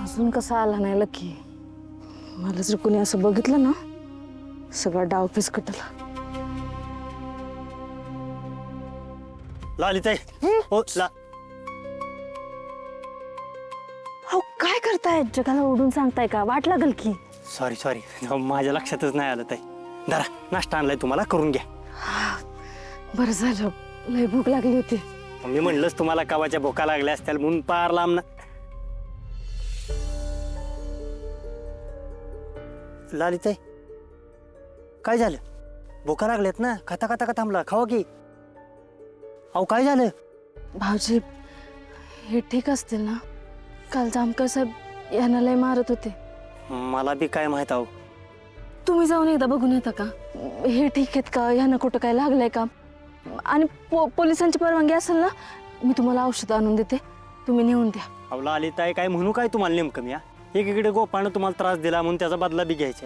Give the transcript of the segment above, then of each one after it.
अजून कसा आला नाही लकी. मला जर कोणी असं बघितलं ना सगळा डाव फिसकटला. लालिताई हो अहो काय करताय? जगाला ओढून सांगताय का? वाट लागल की. सॉरी माझ्या लक्षातच नाही आलं ताई. धरा नाश्ता आणलाय तुम्हाला, करून घ्या. बरं झालं, लय भूक लागली होती. मी म्हणलंच तुम्हाला कवाच्या भोका लागल्या असत्याल म्हणून पार लांब ना. लालिताई काय झालं? भोका लागल्यात ना, खाता खाता का थांबला? खावा की. अहो काय झालं? भाऊजी हे ठीक असतील ना? काल जामकर साहेब यांना लय मारत होते. मला बी काय माहित आहो. तुम्ही जाऊन एकदा बघून येता का? हे ठीक आहेत का? यांना कुठं काय लागलंय का? आणि पोलिसांची परवानगी असेल ना, मी तुम्हाला औषध आणून देते, तुम्ही नेऊन द्या. अहो लालिताई काय म्हणू काय तुम्हाला नेमकं मी? एकीकडे गोपाळनं तुम्हाला त्रास दिला म्हणून त्याचा बदला बी घ्यायचा,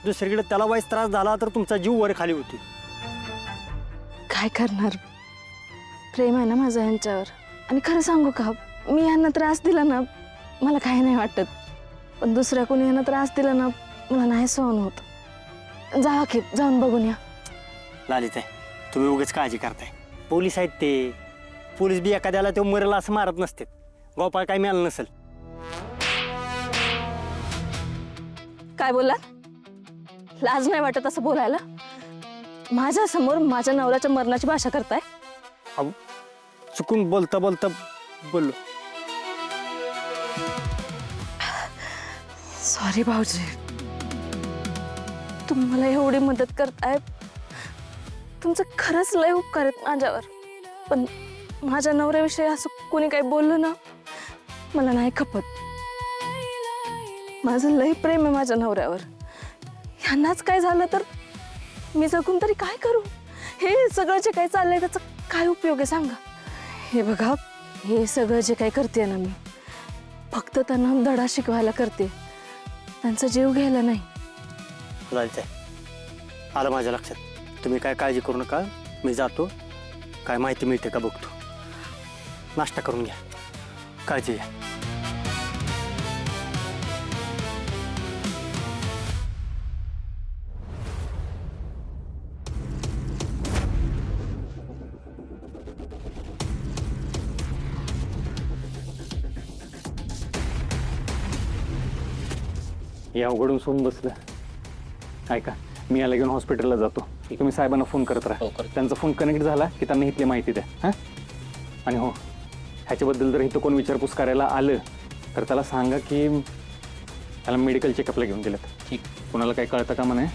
दुसरीकडे त्याला वाईस त्रास झाला तर तुमचा जीव वर खाली होती. काय करणार, प्रेम आहे ना माझं यांच्यावर. आणि खरं सांगू का, मी यांना त्रास दिला ना मला काही नाही वाटत, पण दुसऱ्या कोणी यांना त्रास दिला ना मला नाही सहन होत. जावा की, जाऊन बघून या. लालिताई तुम्ही उगाच काळजी करताय. पोलीस आहेत ते. पोलीस बी एखाद्याला तो मरेल असं मारत नसते. गोपाळ काय मिळालं नसेल. काय बोलला? लाज नाही वाटत असं बोलायला? माझ्या समोर माझ्या नवऱ्याच्या मरणाची भाषा करताय? अहो चुकून बोलता बोलता बोललो. सॉरी भाऊजी, तुम्ही मला एवढी मदत करताय, तुमचं खरंच लय उपकार आहेत माझ्यावर. पण माझ्या नवऱ्याविषयी असं कोणी काही बोललं ना मला नाही खपत. माझं लय प्रेम आहे माझ्या नवऱ्यावर. ह्यांनाच काय झालं तर मी जगून तरी काय करू? हे सगळं जे काही चाललंय त्याचा काय उपयोग आहे सांगा? हे बघा, हे सगळं जे काही करते ना मी, फक्त त्यांना धडा शिकवायला करते, त्यांचा जीव घ्यायला नाही. लालिताई आलं माझ्या लक्षात. तुम्ही काय काळजी करू नका, मी जातो. काय माहिती मिळते का बघतो. नाश्ता करून घ्या, काळजी घ्या. या अवघडून सोडून बसलं. ऐका, मी याला घेऊन हॉस्पिटलला जातो. तुम्ही साहेबांना फोन करत राहा. त्यांचा फोन कनेक्ट झाला की त्यांना इथली माहिती द्या. हां, आणि हो, ह्याच्याबद्दल जर इथं कोण विचारपूस करायला आलं तर त्याला सांगा की त्याला मेडिकल चेकअपला घेऊन गेलं. ठीक, कुणाला काही कळतं का म्हणे